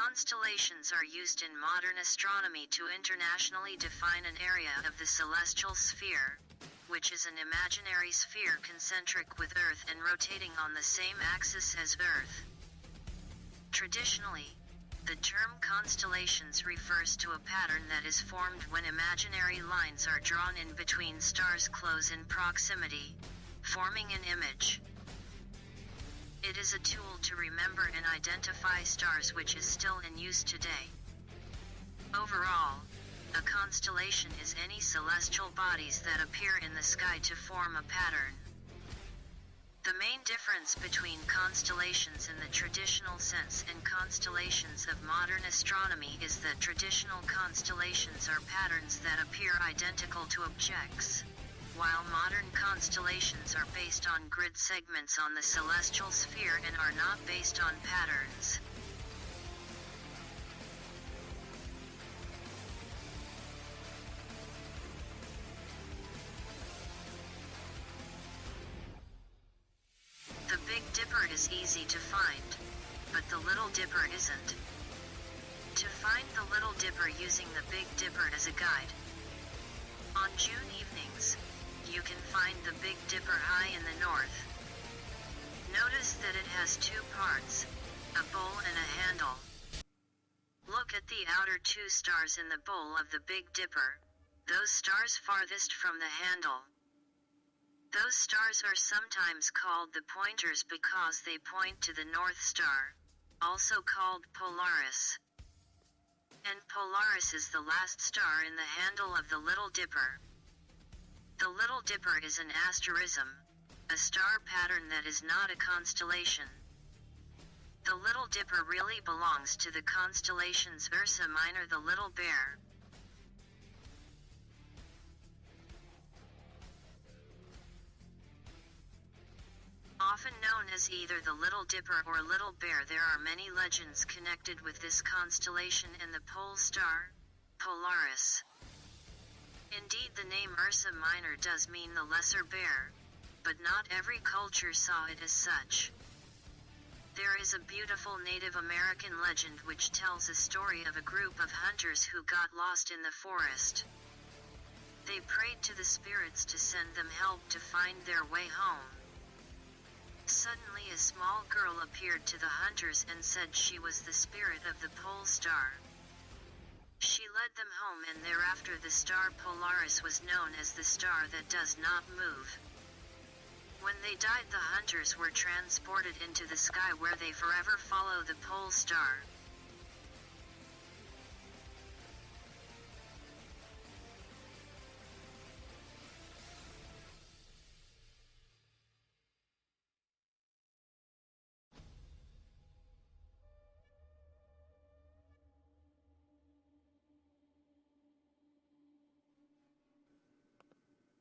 Constellations are used in modern astronomy to internationally define an area of the celestial sphere, which is an imaginary sphere concentric with Earth and rotating on the same axis as Earth. Traditionally, the term constellations refers to a pattern that is formed when imaginary lines are drawn in between stars close in proximity, forming an image. It is a tool to remember and identify stars, which is still in use today. Overall, a constellation is any celestial bodies that appear in the sky to form a pattern. The main difference between constellations in the traditional sense and constellations of modern astronomy is that traditional constellations are patterns that appear identical to objects, while modern constellations are based on grid segments on the celestial sphere and are not based on patterns. The Big Dipper is easy to find, but the Little Dipper isn't. To find the Little Dipper using the Big Dipper as a guide. On June evenings, you can find the Big Dipper high in the north. Notice that it has two parts, a bowl and a handle. Look at the outer two stars in the bowl of the Big Dipper, those stars farthest from the handle. Those stars are sometimes called the pointers because they point to the North Star, also called Polaris. And Polaris is the last star in the handle of the Little Dipper. The Little Dipper is an asterism, a star pattern that is not a constellation. The Little Dipper really belongs to the constellations Ursa Minor, the Little Bear. Often known as either the Little Dipper or Little Bear, there are many legends connected with this constellation and the pole star, Polaris. Indeed, the name Ursa Minor does mean the lesser bear, but not every culture saw it as such. There is a beautiful Native American legend which tells a story of a group of hunters who got lost in the forest. They prayed to the spirits to send them help to find their way home. Suddenly a small girl appeared to the hunters and said she was the spirit of the pole star. She led them home, and thereafter the star Polaris was known as the star that does not move. When they died, the hunters were transported into the sky where they forever follow the pole star.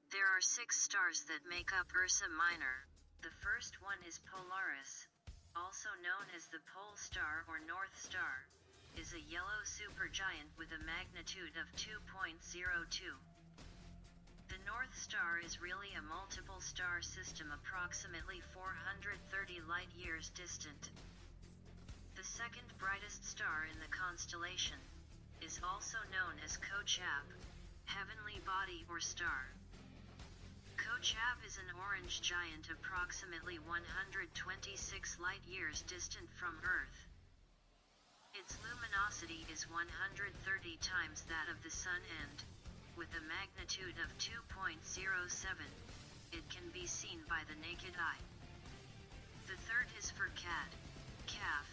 There are 6 stars that make up Ursa Minor. The first one is Polaris, also known as the Pole Star or North Star, is a yellow supergiant with a magnitude of 2.02. The North Star is really a multiple star system approximately 430 light-years distant. The second brightest star in the constellation is also known as Kochab, heavenly body or star. Kochab is an orange giant approximately 126 light-years distant from Earth. Its luminosity is 130 times that of the Sun, and, with a magnitude of 2.07, it can be seen by the naked eye. The third is Purcad. Calf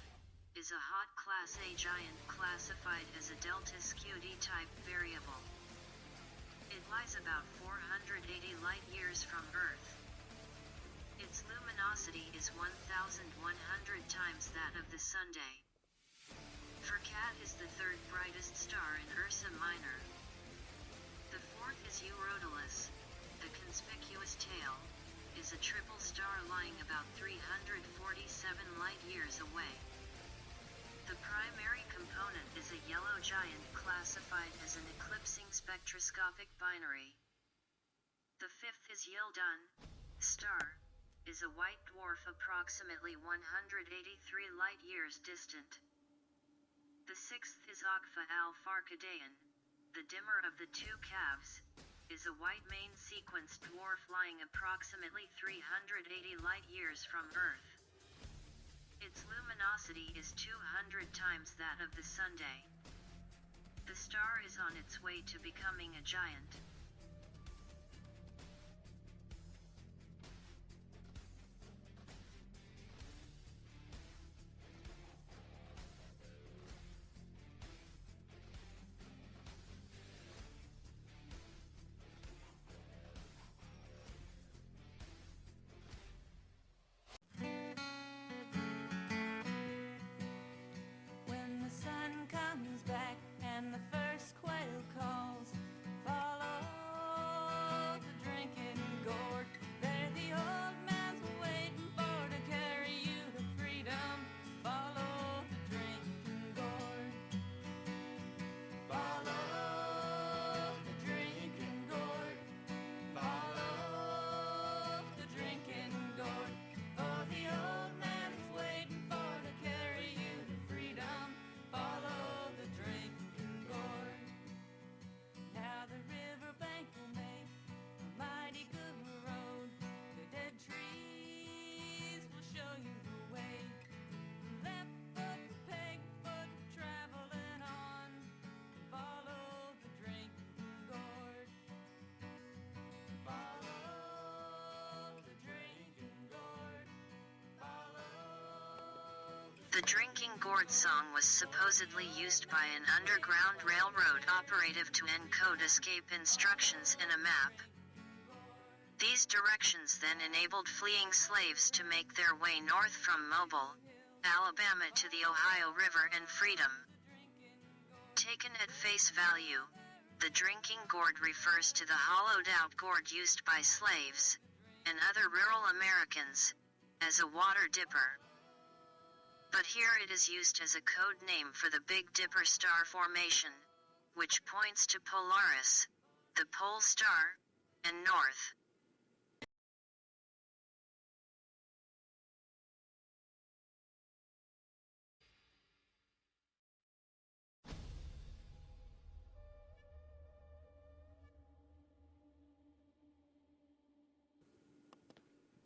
is a hot Class A giant classified as a delta Scuti type variable. It lies about 480 light-years from Earth. Its luminosity is 1,100 times that of the Sunday. Purcad is the third brightest star in Ursa Minor. The fourth is Eurodalus. The conspicuous tail is a triple star lying about 347 light-years away. The primary component is a yellow giant classified as an eclipsing spectroscopic binary. The fifth is Yildun star, is a white dwarf approximately 183 light-years distant. The sixth is Okfa Alpharchidaean, the dimmer of the two calves, is a white main sequence dwarf lying approximately 380 light-years from Earth. Its luminosity is 200 times that of the Sunday. The star is on its way to becoming a giant. When the sun comes back and the first quail calls, follow the drinking gourd. There the old man's waiting for to carry you to freedom. Follow the drinking gourd. Follow the drinking gourd. Follow the drinking gourd. For the old man's waiting for to carry you to freedom. Follow the drinking gourd. Now the riverbank will make a mighty good road. The dead trees will show you the way. Left foot, peg foot, traveling on. Follow the drinking gourd. Follow the drinking gourd. The drinking gourd song was supposedly used by an underground railroad operative to encode escape instructions in a map. These directions then enabled fleeing slaves to make their way north from Mobile, Alabama to the Ohio River and freedom. Taken at face value, the drinking gourd refers to the hollowed-out gourd used by slaves, and other rural Americans, as a water dipper. But here it is used as a code name for the Big Dipper star formation, which points to Polaris, the pole star, and north.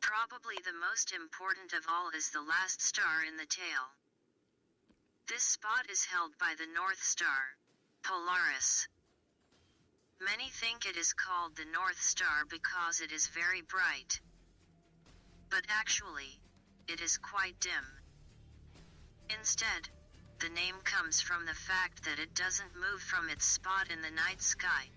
Probably the most important of all is the last star in the tail. This spot is held by the North Star, Polaris. Many think it is called the North Star because it is very bright. But actually, it is quite dim. Instead, the name comes from the fact that it doesn't move from its spot in the night sky.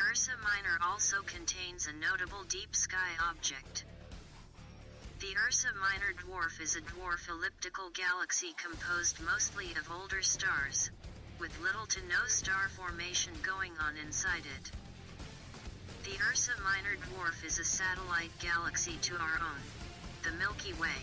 Ursa Minor also contains a notable deep sky object. The Ursa Minor dwarf is a dwarf elliptical galaxy composed mostly of older stars, with little to no star formation going on inside it. The Ursa Minor dwarf is a satellite galaxy to our own, the Milky Way.